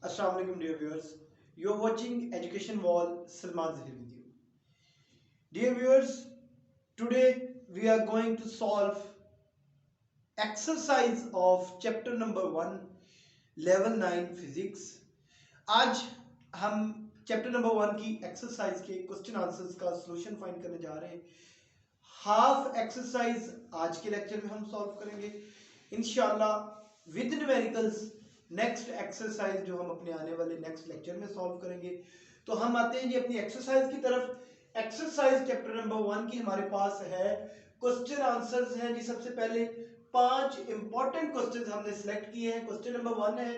Assalamu alaikum dear viewers. You are watching Education Wall. Salman Zahir with you. Dear viewers, today we are going to solve exercise of chapter number 1 level 9 physics. आज हम chapter number 1 की exercise के question answers का solution find करने जा रहे हैं। Half exercise आज के लेक्चर में हम सॉल्व करेंगे इंशाल्लाह विद न्यूमेरिकल्स। नेक्स्ट एक्सरसाइज जो हम अपने आने वाले नेक्स्ट लेक्चर में सॉल्व करेंगे। तो हम आते हैं जी अपनी एक्सरसाइज की तरफ। एक्सरसाइज चैप्टर नंबर 1 की हमारे पास है क्वेश्चन आंसर्स हैं जी। सबसे पहले 5 इंपॉर्टेंट क्वेश्चंस हमने सिलेक्ट किए हैं। क्वेश्चन नंबर 1 है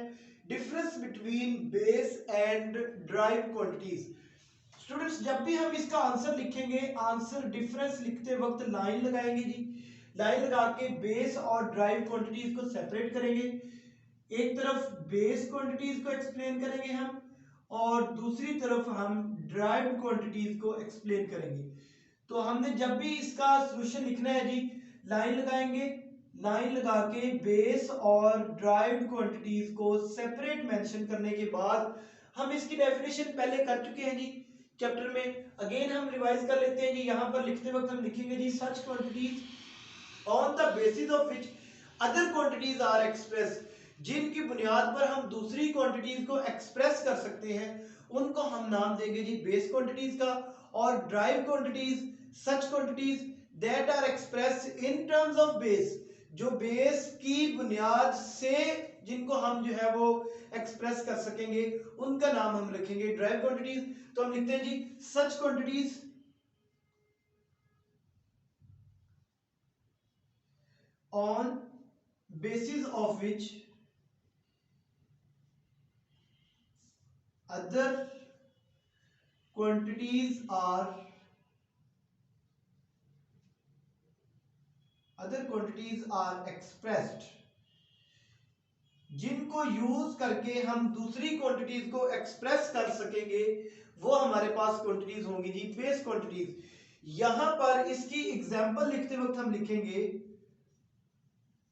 difference between base and derived quantities. Students जब भी हम इसका आंसर लिखेंगे, आंसर डिफरेंस लिखते वक्त लाइन लगाएंगे जी। लाइन लगा के बेस और ड्राइव क्वांटिटीज को सेपरेट करेंगे। एक तरफ बेस क्वांटिटीज को एक्सप्लेन करेंगे हम और दूसरी तरफ हम ड्राइव क्वांटिटीज को एक्सप्लेन करेंगे। तो हमने जब भी इसका सॉल्यूशन लिखना है जी, लाइन लगाएंगे। लाइन लगा के बेस और ड्राइव क्वांटिटीज को सेपरेट मेंशन करने के बाद हम इसकी डेफिनेशन पहले कर चुके हैं जी चैप्टर में। अगेन हम रिवाइज कर लेते हैं जी। यहां पर लिखते वक्त हम लिखेंगे जी such quantities on the basis of which other quantities are express. जिनकी बुनियाद पर हम दूसरी क्वांटिटीज को एक्सप्रेस कर सकते हैं उनको हम नाम देंगे जी बेस क्वांटिटीज का। और derived quantities such quantities that are express in terms of base, जो बेस की बुनियाद से जिनको हम जो है वो एक्सप्रेस कर सकेंगे उनका नाम हम रखेंगे ड्राइव क्वांटिटीज। तो हम लिखते हैं जी such quantities on basis of which other quantities are expressed। जिनको यूज करके हम दूसरी क्वांटिटीज को एक्सप्रेस कर सकेंगे वो हमारे पास क्वांटिटीज होंगी जी बेस क्वांटिटीज। यहां पर इसकी एग्जांपल लिखते वक्त हम लिखेंगे,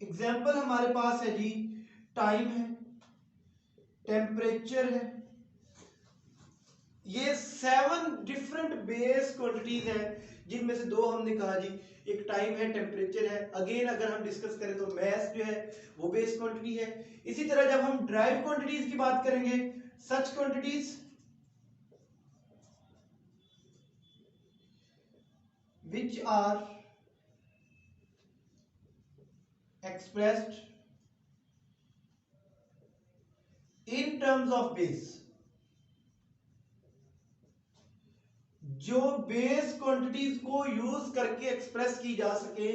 एग्जाम्पल हमारे पास है जी टाइम है, टेम्परेचर है। ये 7 डिफरेंट बेस क्वांटिटीज हैं जिनमें से 2 हमने कहा जी, एक टाइम है, टेम्परेचर है। अगेन अगर हम डिस्कस करें तो मैस जो है वो बेस क्वांटिटी है। इसी तरह जब हम ड्राइव क्वांटिटीज की बात करेंगे, such quantities which are expressed in terms of base। जो बेस क्वांटिटीज को यूज करके एक्सप्रेस की जा सके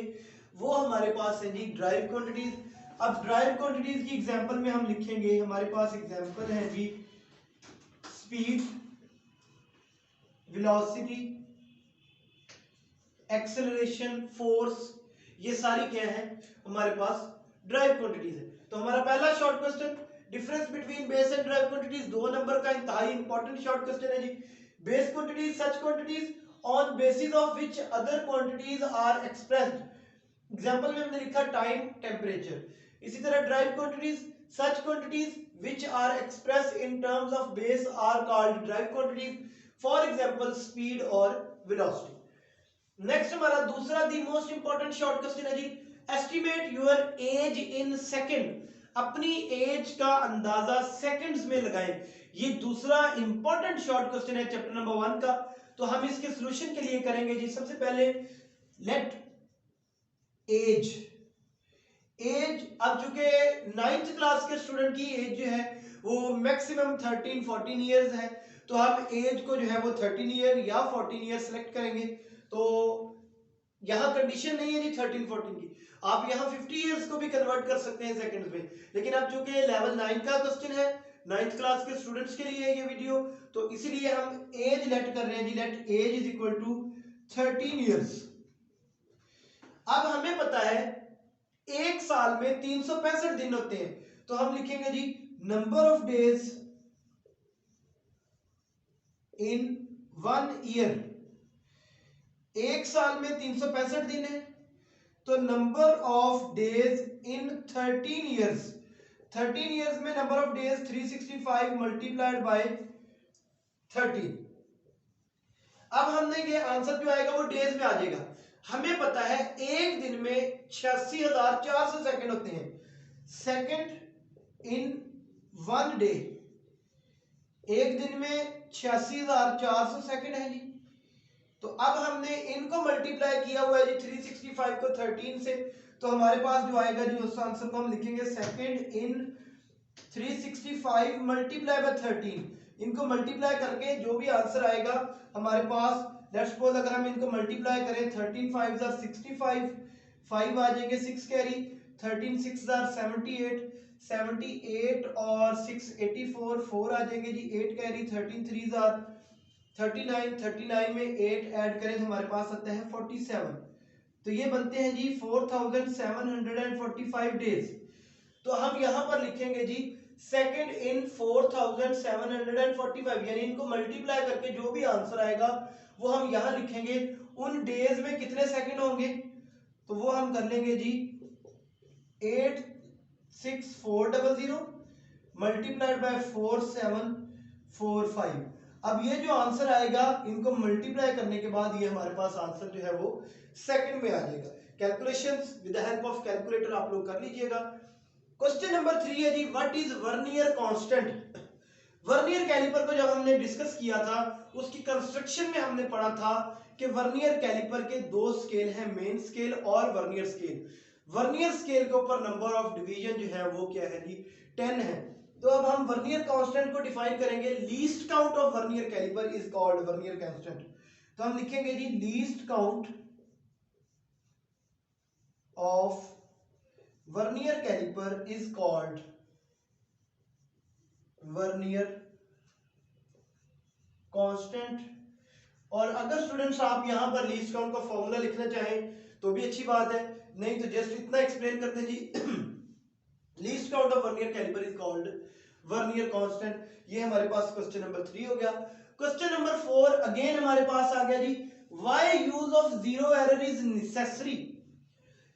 वो हमारे पास है जी ड्राइव क्वांटिटीज। अब ड्राइव क्वांटिटीज की एग्जांपल में हम लिखेंगे, हमारे पास एग्जांपल है जी स्पीड, वेलोसिटी, एक्सेलरेशन, फोर्स। ये सारी क्या है हमारे पास ड्राइव क्वांटिटीज है। तो हमारा पहला short question difference between base and derived quantities 2 number का इंतहाई इंपॉर्टेंट शॉर्ट क्वेश्चन है जी। Base quantities such quantities on basis of which other quantities are expressed. Example में हमने लिखा टाइम, टेम्परेचर। इसी तरह derived quantities such quantities which are express in terms of base are called derived quantities, for example speed और velocity. Next हमारा दूसरा the most important short question है जी estimate your age in second. अपनी age का अंदाजा seconds में लगाएं। ये दूसरा इंपॉर्टेंट शॉर्ट क्वेश्चन है चैप्टर नंबर 1 का। तो हम इसके सॉल्यूशन के लिए करेंगे जी सबसे पहले लेट एज। अब चूंकि 9th क्लास के स्टूडेंट की एज जो है वो मैक्सिमम 13-14 इयर्स है, तो हम एज को जो है वो 13 ईयर या 14 ईयर सेलेक्ट करेंगे। तो यहां कंडीशन नहीं है जी 13-14 की, आप यहां 50 इयर्स को भी कन्वर्ट कर सकते हैं सेकंड्स में। लेकिन अब चूंकि लेवल 9 का क्वेश्चन है, 9th क्लास के स्टूडेंट्स के लिए ये वीडियो, तो इसलिए हम एज लेट कर रहे हैं जी let age is equal to 13 years. अब हमें पता है एक साल में 365 दिन होते हैं, तो हम लिखेंगे जी number of days in 1 year. एक साल में 365 दिन है, तो number of days in 13 years 13 years में number of days 365 multiplied by 13। अब हमने ये आंसर जो आएगा वो डेज में आ जाएगा। हमें पता है एक दिन में 86,400 सेकंड होते हैं। सेकंड इन वन डे, एक दिन में 86,400 सेकंड है जी। तो अब हमने इनको मल्टीप्लाई किया हुआ है जी 365 को 13 से, तो हमारे पास जो आएगा जी उस आंसर को हम लिखेंगे सेकंड इन 365 मल्टीप्लाई बाय 13। इनको मल्टीप्लाई करके जो भी आंसर आएगा हमारे पास, लेट्स सपोज अगर हम इनको मल्टीप्लाई करें 13 5 are 65, 5 आ जाएंगे 6 कैरी, 13 6 are 78, 78 और 6 84, 4 आ जाएंगे जी 8 कैरी, 13 3 are 39, 39 में 8 ऐड करें तो हमारे पास आता है 47। तो ये बनते हैं जी 4745 डेज। तो हम यहां पर लिखेंगे जी सेकंड इन 4745, यानी इनको मल्टीप्लाई करके जो भी आंसर आएगा वो हम यहां लिखेंगे। उन डेज में कितने सेकंड होंगे, तो वो हम कर लेंगे जी 86400 मल्टीप्लाइड बाय 4745। अब ये जो आंसर आएगा इनको मल्टीप्लाई करने के बाद ये हमारे पास आंसर जो है वो सेकंड में आ जाएगा। Calculations with the help of calculator आप लोग कर लीजिएगा। क्वेश्चन नंबर 3 है जी, what is vernier constant. Vernier caliper को जब हमने डिस्कस किया था उसकी कंस्ट्रक्शन में हमने पढ़ा था कि वर्नियर कैलिपर के दो स्केल हैं, मेन स्केल और वर्नियर स्केल। वर्नियर स्केल के ऊपर नंबर ऑफ डिवीजन जो है वो क्या है जी 10 है। तो अब हम वर्नियर कांस्टेंट को डिफाइन करेंगे। Least count of vernier caliper is called vernier constant. तो हम लिखेंगे जी least count of vernier caliper is called vernier constant. और अगर स्टूडेंट्स आप यहां पर लीस्ट काउंट का फॉर्मूला लिखना चाहें तो भी अच्छी बात है, नहीं तो जस्ट इतना एक्सप्लेन करते हैं जी least count of vernier caliper is called vernier constant. ये हमारे पास क्वेश्चन नंबर 3 हो गया। क्वेश्चन नंबर 4 अगेन हमारे पास आ गया जी, why use of zero error is necessary.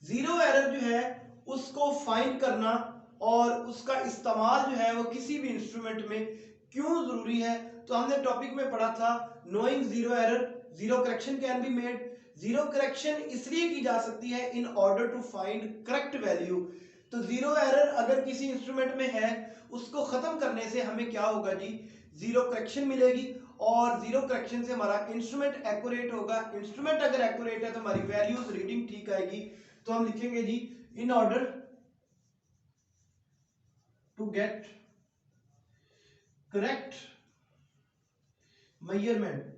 Zero error जो है उसको फाइंड करना और उसका इस्तेमाल जो है वो किसी भी इंस्ट्रूमेंट में क्यों जरूरी है। तो हमने टॉपिक में पढ़ा था knowing zero error, zero correction can be made. Zero correction इसलिए की जा सकती है in order to find correct value. तो जीरो एरर अगर किसी इंस्ट्रूमेंट में है उसको खत्म करने से हमें क्या होगा जी, जीरो करेक्शन मिलेगी और जीरो करेक्शन से हमारा इंस्ट्रूमेंट एक्यूरेट होगा। इंस्ट्रूमेंट अगर एक्यूरेट है तो हमारी वैल्यूज रीडिंग ठीक आएगी। तो हम लिखेंगे जी in order to get correct measurement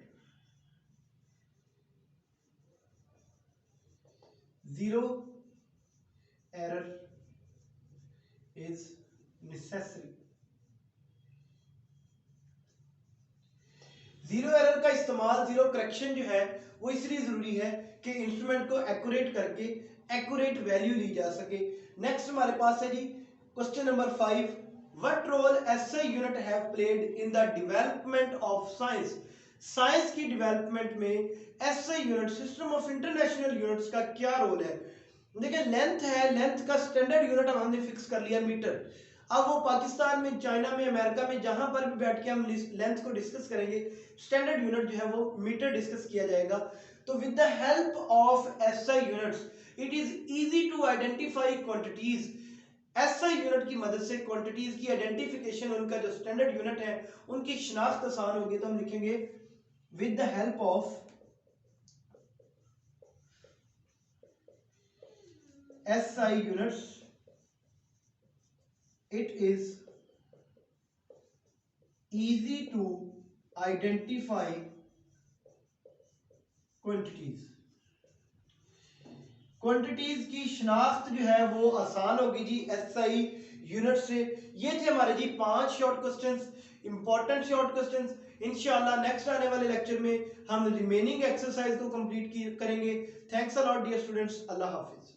zero error is necessary. Zero error का इस्तेमाल, जीरो करेक्शन जो है वो इसलिए जरूरी है कि इंस्ट्रूमेंट को एक्यूरेट करके एक्यूरेट वैल्यू ली जा सके। नेक्स्ट हमारे पास है जी question number 5, what role SI unit have played in the development of science. Science की डेवलपमेंट में SI unit, system of international units का क्या रोल है। देखिए लेंथ है, लेंथ का स्टैंडर्ड यूनिट हमने फिक्स कर लिया मीटर। अब वो पाकिस्तान में, चाइना में, अमेरिका में जहां पर भी बैठ के हम लेंथ को डिस्कस करेंगे स्टैंडर्ड यूनिट जो है वो मीटर डिस्कस किया जाएगा। तो with the help of SI units it is easy to identify quantities. SI unit की मदद से क्वांटिटीज की आइडेंटिफिकेशन, उनका जो स्टैंडर्ड यूनिट है उनकी शिनाख्त आसान होगी। तो हम लिखेंगे with the help of SI units it is easy to identify quantities। Quantities की शिनाख्त जो है वो आसान होगी जी SI यूनिट से। ये थे हमारे जी 5 short questions, important short questions. इंशाल्लाह नेक्स्ट आने वाले लेक्चर में हम रिमेनिंग एक्सरसाइज को कंप्लीट करेंगे। Thanks a lot dear students, अल्लाह हाफिज।